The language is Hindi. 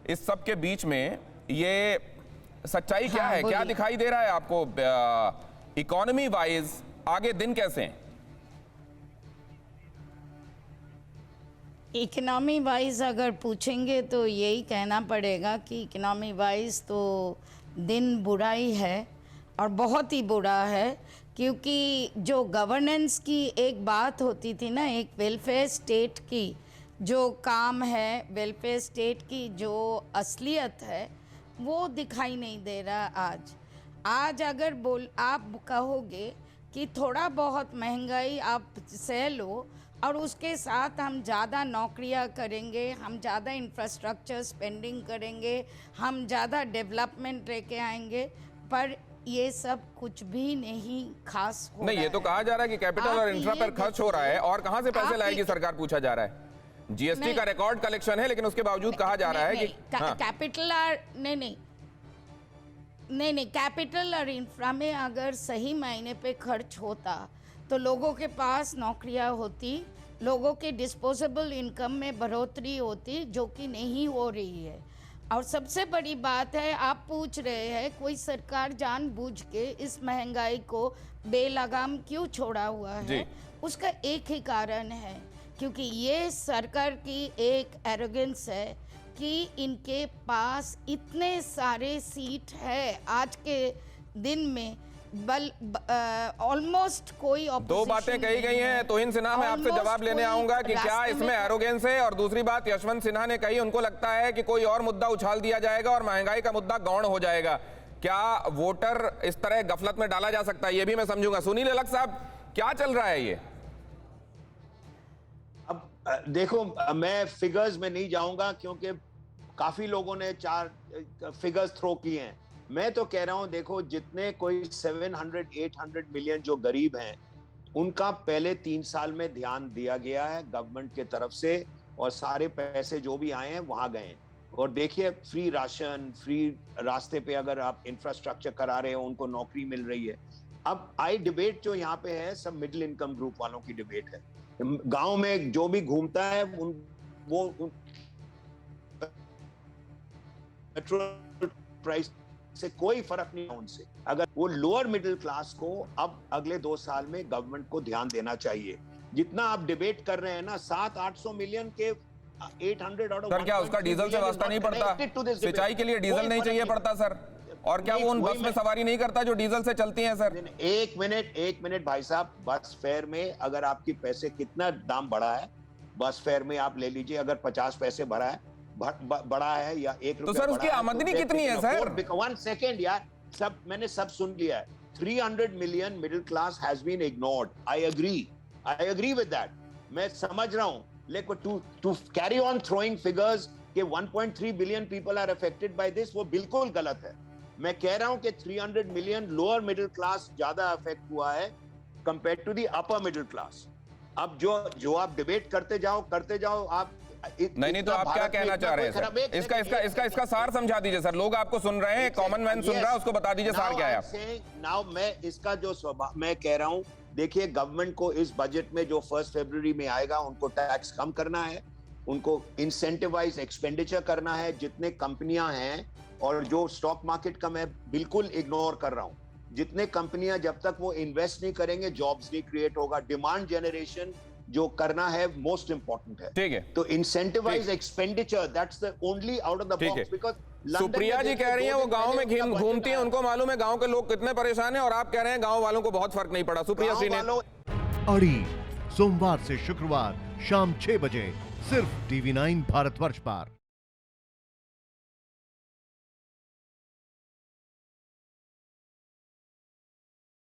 इस सब के बीच में ये सच्चाई क्या है? क्या दिखाई दे रहा है आपको इकोनॉमी वाइज? आगे दिन कैसे हैं? इकोनॉमी वाइज अगर पूछेंगे तो यही कहना पड़ेगा कि इकोनॉमी वाइज तो दिन बुरा ही है और बहुत ही बुरा है, क्योंकि जो गवर्नेंस की एक बात होती थी ना, एक वेलफेयर स्टेट की जो काम है, वेलफेयर स्टेट की जो असलियत है, वो दिखाई नहीं दे रहा आज अगर आप कहोगे कि थोड़ा बहुत महंगाई आप सह लो और उसके साथ हम ज़्यादा नौकरियां करेंगे, हम ज़्यादा इंफ्रास्ट्रक्चर स्पेंडिंग करेंगे, हम ज़्यादा डेवलपमेंट लेके आएंगे, पर ये सब कुछ भी नहीं खास हो नहीं, ये तो कहा जा रहा है कि कैपिटल और इंफ्रा पर खर्च हो रहा है, और कहां से पैसे लाएगी सरकार, पूछा जा रहा है। जीएसटी का रिकॉर्ड कलेक्शन है, लेकिन उसके बावजूद कहा जा रहा है कि कैपिटल नहीं, कैपिटल और इंफ्रा में अगर सही मायने पे खर्च होता तो लोगों के पास नौकरियां होती, लोगों के डिस्पोजेबल इनकम में बढ़ोतरी होती, जो कि नहीं हो रही है। और सबसे बड़ी बात है, आप पूछ रहे हैं कोई सरकार जानबूझ के इस महंगाई को बेलगाम क्यों छोड़ा हुआ है? उसका एक ही कारण है, क्योंकि ये सरकार की एक एरोगेंस है कि इनके पास इतने सारे सीट है आज के दिन में, ऑलमोस्ट कोई दो बातें कही गई हैं। तोहिन सिन्हा, मैं आपसे जवाब लेने आऊंगा कि क्या इसमें एरोगेंस है, और दूसरी बात यशवंत सिन्हा ने कही, उनको लगता है कि कोई और मुद्दा उछाल दिया जाएगा और महंगाई का मुद्दा गौण हो जाएगा। क्या वोटर इस तरह गफलत में डाला जा सकता है? ये भी मैं समझूंगा। सुनील अलग साहब, क्या चल रहा है ये? अब देखो, मैं फिगर्स में नहीं जाऊंगा क्योंकि काफी लोगों ने 4 फिगर्स थ्रो किए हैं। मैं तो कह रहा हूं, देखो, जितने कोई 700-800 मिलियन जो गरीब हैं, उनका पहले 3 साल में ध्यान दिया गया है गवर्नमेंट के तरफ से, और सारे पैसे जो भी आए हैं वहां गए हैं। और देखिए, फ्री राशन, फ्री रास्ते पे अगर आप इंफ्रास्ट्रक्चर करा रहे हो, उनको नौकरी मिल रही है। अब आई डिबेट जो यहाँ पे है, सब मिडिल इनकम ग्रुप वालों की डिबेट है। गांव में जो भी घूमता है वो पेट्रोल प्राइस से कोई फर्क नहीं है उनसे। अगर वो लोअर मिडिल क्लास को अब अगले 2 साल में गवर्नमेंट को ध्यान देना चाहिए। जितना आप डिबेट कर रहे हैं ना, 700-800 मिलियन के 800 और सर, क्या उसका डीजल से वास्ता नहीं पड़ता? सिंचाई के लिए डीजल नहीं चाहिए पड़ता सर? और क्या वो उन बस में सवारी नहीं करता जो डीजल से चलती हैं सर? एक मिनट भाई साहब, बस फेयर में अगर आपकी पैसे कितना दाम बढ़ा है, बस फेयर में आप ले लीजिए, अगर 50 पैसे बढ़ा है या 1 रुपया, तो सर उसकी आमदनी कितनी है सर? 1 सेकेंड यार, मैंने सब सुन लिया है। 300 million middle class has been ignored. I agree with that. मैं समझ रहा हूं, लेकिन to carry on throwing figures कि 1.3 billion people are affected by this, वो बिल्कुल गलत है। मैं कह रहा हूं कि 300 मिलियन लोअर मिडिल क्लास ज्यादा अफेक्ट हुआ है compare to the upper middle class. अब जो आप डिबेट करते जाओ आप नहीं, तो आप क्या कहना चाह रहे हैं सर? इसका सार समझा दीजिए सर। लोग आपको सुन रहे हैं, कॉमन मैन सुन रहा है, उसको बता दीजिए सार क्या है। नाउ मैं इसका जो मैं कह रहा हूं, देखिए, गवर्नमेंट को इस बजट में जो 1 फरवरी में आएगा, उनको टैक्स कम करना है, उनको इंसेंटिवाइज एक्सपेंडिचर करना है। जितने कंपनियां हैं, और जो स्टॉक मार्केट का मैं बिल्कुल इग्नोर कर रहा हूं, जितने कंपनियां जब तक वो इन्वेस्ट नहीं करेंगे, जॉब्स नहीं क्रिएट होगा। डिमांड जनरेशन जो करना है मोस्ट इंपॉर्टेंट है। ठीक है, तो incentivise expenditure, that's the only out of the box. Because Supriya ji कह रही हैं वो गांव में घूमती हैं, उनको मालूम है गांव के लोग कितने परेशान हैं, और आप कह रहे हैं गांव वालों को बहुत फर्क नहीं पड़ा। सुप्रिया जी ने अड़ी सोमवार से शुक्रवार शाम 6 बजे सिर्फ TV9 भारतवर्ष पर।